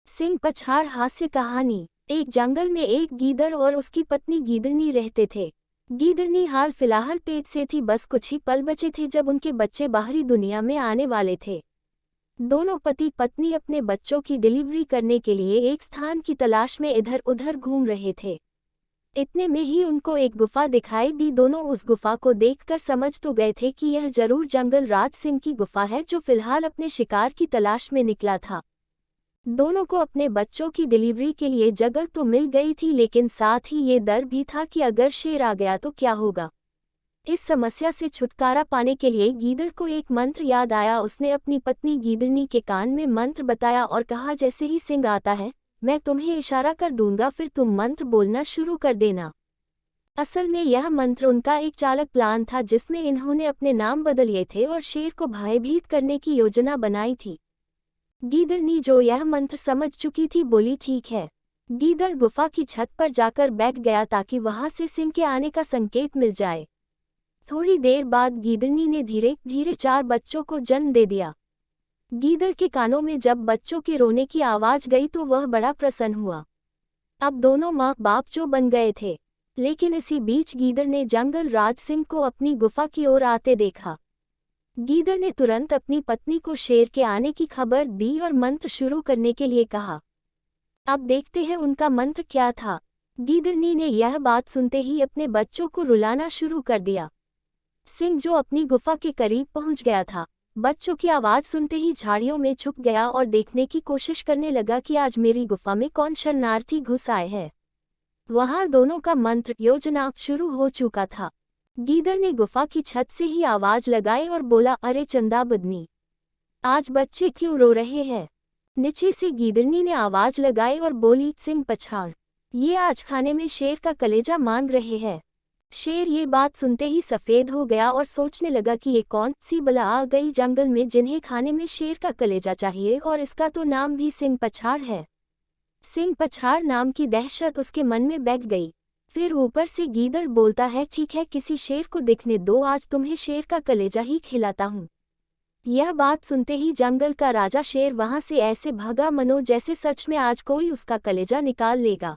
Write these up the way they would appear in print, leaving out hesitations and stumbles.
सिंह पछाड़ हास्य कहानी। एक जंगल में एक गीदड़ और उसकी पत्नी गीदड़नी रहते थे। गीदड़नी हाल फिलहाल पेट से थी, बस कुछ ही पल बचे थे जब उनके बच्चे बाहरी दुनिया में आने वाले थे। दोनों पति पत्नी अपने बच्चों की डिलीवरी करने के लिए एक स्थान की तलाश में इधर उधर घूम रहे थे। इतने में ही उनको एक गुफा दिखाई दी। दोनों उस गुफा को देखकर समझ तो गए थे कि यह जरूर जंगल राज सिंह की गुफा है, जो फिलहाल अपने शिकार की तलाश में निकला था। दोनों को अपने बच्चों की डिलीवरी के लिए जगह तो मिल गई थी, लेकिन साथ ही ये डर भी था कि अगर शेर आ गया तो क्या होगा। इस समस्या से छुटकारा पाने के लिए गीदड़ को एक मंत्र याद आया। उसने अपनी पत्नी गीदड़नी के कान में मंत्र बताया और कहा, जैसे ही सिंह आता है मैं तुम्हें इशारा कर दूंगा, फिर तुम मंत्र बोलना शुरू कर देना। असल में यह मंत्र उनका एक चालाक प्लान था, जिसमें इन्होंने अपने नाम बदल लिए थे और शेर को भयभीत करने की योजना बनाई थी। गीदड़नी जो यह मंत्र समझ चुकी थी बोली, ठीक है। गीदड़ गुफा की छत पर जाकर बैठ गया ताकि वहां से सिंह के आने का संकेत मिल जाए। थोड़ी देर बाद गीदड़नी ने धीरे धीरे 4 बच्चों को जन्म दे दिया। गीदड़ के कानों में जब बच्चों के रोने की आवाज गई तो वह बड़ा प्रसन्न हुआ। अब दोनों माँ बाप जो बन गए थे। लेकिन इसी बीच गीदड़ ने जंगल राज सिंह को अपनी गुफा की ओर आते देखा। गीदड़ ने तुरंत अपनी पत्नी को शेर के आने की खबर दी और मंत्र शुरू करने के लिए कहा। अब देखते हैं उनका मंत्र क्या था। गीदड़नी ने यह बात सुनते ही अपने बच्चों को रुलाना शुरू कर दिया। सिंह जो अपनी गुफा के करीब पहुंच गया था, बच्चों की आवाज सुनते ही झाड़ियों में छुप गया और देखने की कोशिश करने लगा कि आज मेरी गुफा में कौन शरणार्थी घुस आए हैं। वहां दोनों का मंत्र योजना शुरू हो चुका था। गीदड़ ने गुफा की छत से ही आवाज लगाई और बोला, अरे चंदा बदनी, आज बच्चे क्यों रो रहे हैं। नीचे से गीदड़नी ने आवाज लगाई और बोली, सिंह पछाड़, ये आज खाने में शेर का कलेजा मांग रहे हैं। शेर ये बात सुनते ही सफेद हो गया और सोचने लगा कि ये कौन सी बला आ गई जंगल में जिन्हें खाने में शेर का कलेजा चाहिए, और इसका तो नाम भी सिंह पछाड़ है। सिंह पछाड़ नाम की दहशत उसके मन में बैठ गई। फिर ऊपर से गीदड़ बोलता है, ठीक है, किसी शेर को दिखने दो, आज तुम्हें शेर का कलेजा ही खिलाता हूँ। यह बात सुनते ही जंगल का राजा शेर वहां से ऐसे भागा मनो जैसे सच में आज कोई उसका कलेजा निकाल लेगा।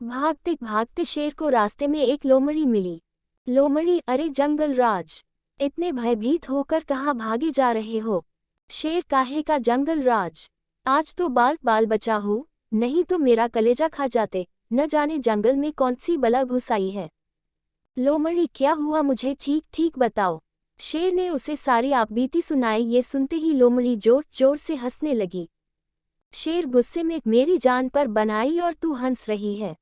भागते भागते शेर को रास्ते में एक लोमड़ी मिली। लोमड़ी, अरे जंगल राज, इतने भयभीत होकर कहाँ भागे जा रहे हो। शेर काहे का जंगल राज, आज तो बाल बाल बचा हूँ, नहीं तो मेरा कलेजा खा जाते। न जाने जंगल में कौन सी बला घुस आई है। लोमड़ी, क्या हुआ, मुझे ठीक ठीक बताओ। शेर ने उसे सारी आपबीती सुनाई। ये सुनते ही लोमड़ी जोर जोर से हंसने लगी। शेर गुस्से में, मेरी जान पर बनाई और तू हंस रही है।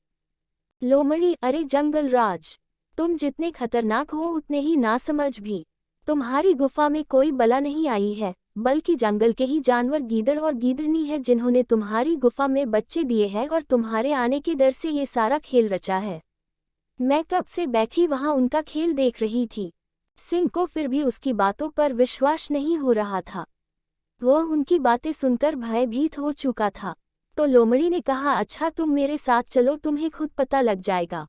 लोमड़ी, अरे जंगल राज, तुम जितने खतरनाक हो उतने ही नासमझ भी। तुम्हारी गुफा में कोई बला नहीं आई है, बल्कि जंगल के ही जानवर गीदड़ और गीदड़नी है जिन्होंने तुम्हारी गुफा में बच्चे दिए हैं और तुम्हारे आने के डर से ये सारा खेल रचा है। मैं कब से बैठी वहां उनका खेल देख रही थी। सिंह को फिर भी उसकी बातों पर विश्वास नहीं हो रहा था। वह उनकी बातें सुनकर भयभीत हो चुका था। तो लोमड़ी ने कहा, अच्छा तुम मेरे साथ चलो, तुम्हें खुद पता लग जाएगा।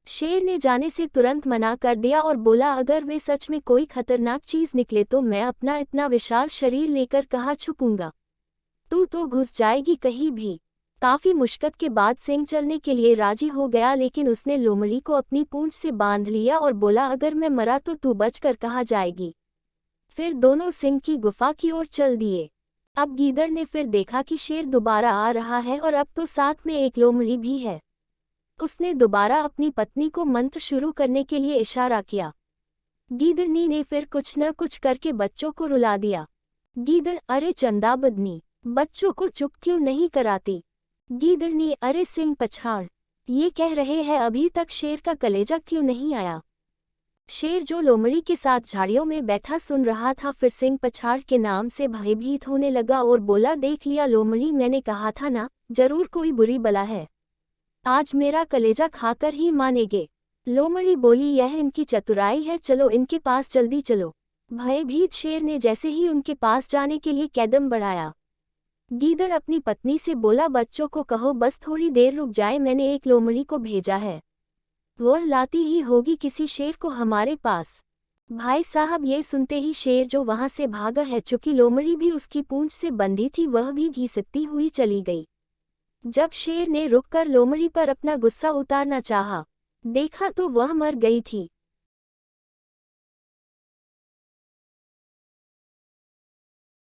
शेर ने जाने से तुरंत मना कर दिया और बोला, अगर वे सच में कोई खतरनाक चीज निकले तो मैं अपना इतना विशाल शरीर लेकर कहाँ छुपूंगा। तू तो घुस जाएगी कहीं भी। काफी मुश्किल के बाद सिंह चलने के लिए राजी हो गया, लेकिन उसने लोमड़ी को अपनी पूंछ से बांध लिया और बोला, अगर मैं मरा तो तू बचकर कहाँ जाएगी। फिर दोनों सिंह की गुफा की ओर चल दिए। अब गीदड़ ने फिर देखा कि शेर दोबारा आ रहा है और अब तो साथ में एक लोमड़ी भी है। उसने दोबारा अपनी पत्नी को मंत्र शुरू करने के लिए इशारा किया। गीदड़नी ने फिर कुछ न कुछ करके बच्चों को रुला दिया। गीदड़, अरे चंदा बदनी, बच्चों को चुप क्यों नहीं कराती। गीदड़नी, अरे सिंह पछाड़, ये कह रहे हैं अभी तक शेर का कलेजा क्यों नहीं आया। शेर जो लोमड़ी के साथ झाड़ियों में बैठा सुन रहा था, फिर सिंह पछाड़ के नाम से भयभीत होने लगा और बोला, देख लिया लोमड़ी, मैंने कहा था ना, जरूर कोई बुरी बला है। आज मेरा कलेजा खाकर ही मानेगे। लोमड़ी बोली, यह इनकी चतुराई है, चलो इनके पास जल्दी चलो। भयभीत शेर ने जैसे ही उनके पास जाने के लिए कदम बढ़ाया, गीदड़ अपनी पत्नी से बोला, बच्चों को कहो बस थोड़ी देर रुक जाए, मैंने एक लोमड़ी को भेजा है, वह लाती ही होगी किसी शेर को हमारे पास। भाई साहब, ये सुनते ही शेर जो वहां से भागा है, चूंकि लोमड़ी भी उसकी पूंछ से बंधी थी, वह भी घसीटती हुई चली गई। जब शेर ने रुककर लोमड़ी पर अपना गुस्सा उतारना चाहा, देखा तो वह मर गई थी।